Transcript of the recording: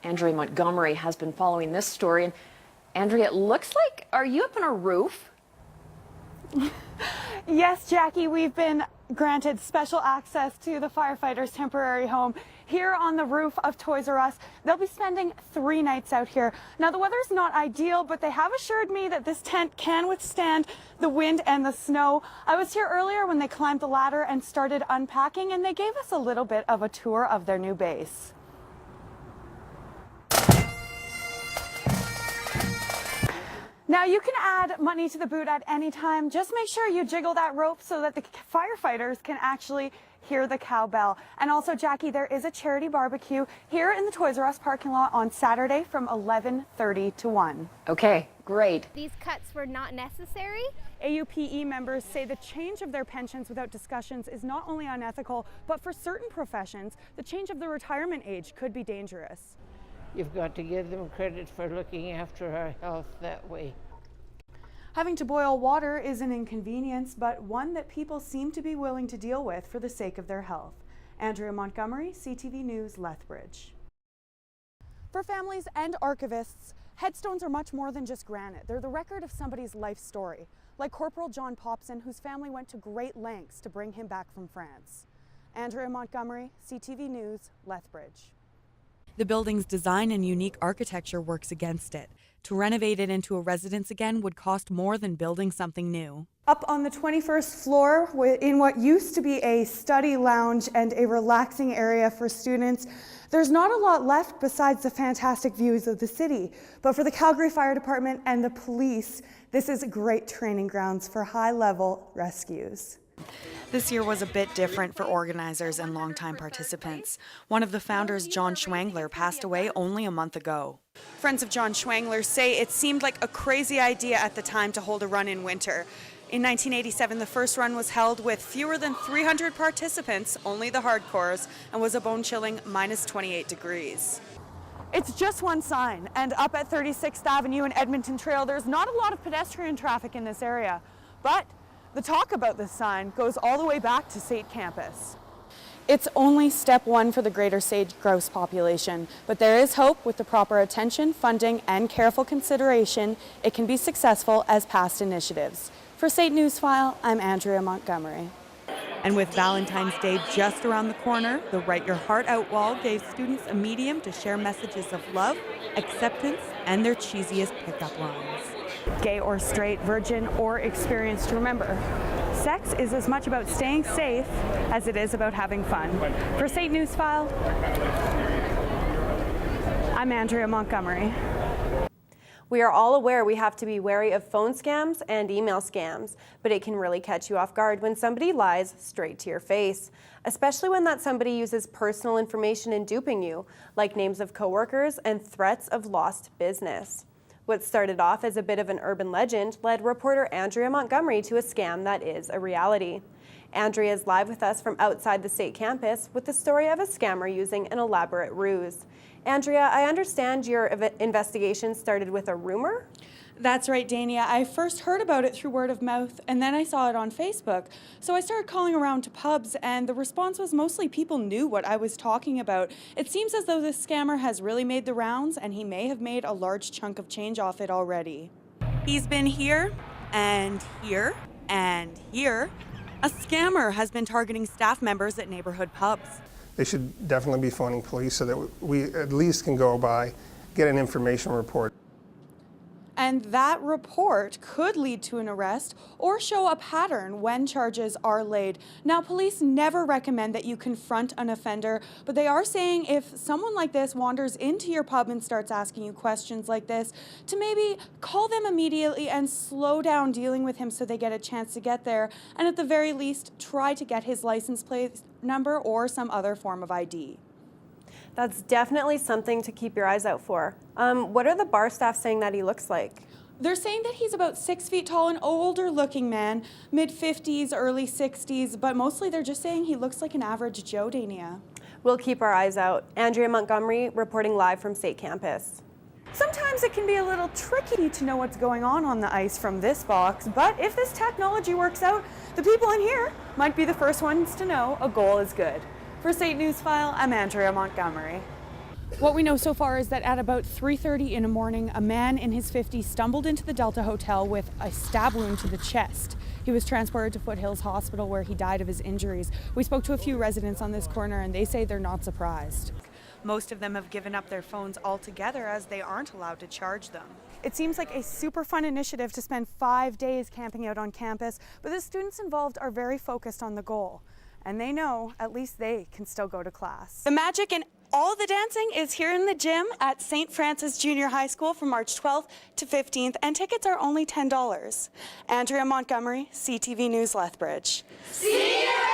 Andrea Montgomery has been following this story. And Andrea, it looks like, are you up on a roof? Yes, Jackie, we've been granted special access to the firefighters' temporary home here on the roof of Toys R Us. They'll be spending 3 nights out here. Now, the weather's not ideal, but they have assured me that this tent can withstand the wind and the snow. I was here earlier when they climbed the ladder and started unpacking, and they gave us a little bit of a tour of their new base. Now, you can add money to the boot at any time. Just make sure you jiggle that rope so that the firefighters can actually hear the cowbell. And also, Jackie, there is a charity barbecue here in the Toys R Us parking lot on Saturday from 11:30 to 1. Okay, great. These cuts were not necessary. AUPE members say the change of their pensions without discussions is not only unethical, but for certain professions, the change of the retirement age could be dangerous. You've got to give them credit for looking after our health that way. Having to boil water is an inconvenience, but one that people seem to be willing to deal with for the sake of their health. Andrea Montgomery, CTV News, Lethbridge. For families and archivists, headstones are much more than just granite. They're the record of somebody's life story, like Corporal John Popson, whose family went to great lengths to bring him back from France. Andrea Montgomery, CTV News, Lethbridge. The building's design and unique architecture works against it. To renovate it into a residence again would cost more than building something new. Up on the 21st floor, in what used to be a study lounge and a relaxing area for students, there's not a lot left besides the fantastic views of the city. But for the Calgary Fire Department and the police, this is great training grounds for high-level rescues. This year was a bit different for organizers and longtime participants. One of the founders, John Schwangler, passed away only a month ago. Friends of John Schwangler say it seemed like a crazy idea at the time to hold a run in winter. In 1987, the first run was held with fewer than 300 participants, only the hardcores, and was a bone-chilling minus 28 degrees. It's just one sign, and up at 36th Avenue and Edmonton Trail, there's not a lot of pedestrian traffic in this area, but the talk about this sign goes all the way back to SAIT campus. It's only step one for the greater sage-grouse population, but there is hope with the proper attention, funding, and careful consideration. It can be successful as past initiatives. For SAIT Newsfile, I'm Andrea Montgomery. And with Valentine's Day just around the corner, the Write Your Heart Out wall gave students a medium to share messages of love, acceptance, and their cheesiest pickup lines. Gay or straight, virgin or experienced, remember, sex is as much about staying safe as it is about having fun. For SAIT Newsfile, I'm Andrea Montgomery. We are all aware we have to be wary of phone scams and email scams, but it can really catch you off guard when somebody lies straight to your face, especially when that somebody uses personal information in duping you, like names of coworkers and threats of lost business. What started off as a bit of an urban legend led reporter Andrea Montgomery to a scam that is a reality. Andrea is live with us from outside the SAIT campus with the story of a scammer using an elaborate ruse. Andrea, I understand your investigation started with a rumor? That's right, Dania. I first heard about it through word of mouth, and then I saw it on Facebook. So I started calling around to pubs, and the response was mostly people knew what I was talking about. It seems as though this scammer has really made the rounds, and he may have made a large chunk of change off it already. He's been here, and here, and here. A scammer has been targeting staff members at neighborhood pubs. They should definitely be phoning police so that we at least can go by, get an information report. And that report could lead to an arrest or show a pattern when charges are laid. Now, police never recommend that you confront an offender, but they are saying if someone like this wanders into your pub and starts asking you questions like this, to maybe call them immediately and slow down dealing with him so they get a chance to get there, and at the very least, try to get his license plate number or some other form of ID. That's definitely something to keep your eyes out for. What are the bar staff saying that he looks like? They're saying that he's about 6 feet tall, an older looking man, mid-50s, early 60s, but mostly they're just saying he looks like an average Joe, Dania. We'll keep our eyes out. Andrea Montgomery reporting live from SAIT campus. Sometimes it can be a little tricky to know what's going on the ice from this box, but if this technology works out, the people in here might be the first ones to know a goal is good. For SAIT Newsfile, I'm Andrea Montgomery. What we know so far is that at about 3:30 in the morning, a man in his 50s stumbled into the Delta Hotel with a stab wound to the chest. He was transported to Foothills Hospital where he died of his injuries. We spoke to a few residents on this corner and they say they're not surprised. Most of them have given up their phones altogether as they aren't allowed to charge them. It seems like a super fun initiative to spend 5 days camping out on campus, but the students involved are very focused on the goal. And they know at least they can still go to class. The magic and all the dancing is here in the gym at St. Francis Junior High School from March 12th to 15th, and tickets are only $10. Andrea Montgomery, CTV News Lethbridge. See ya!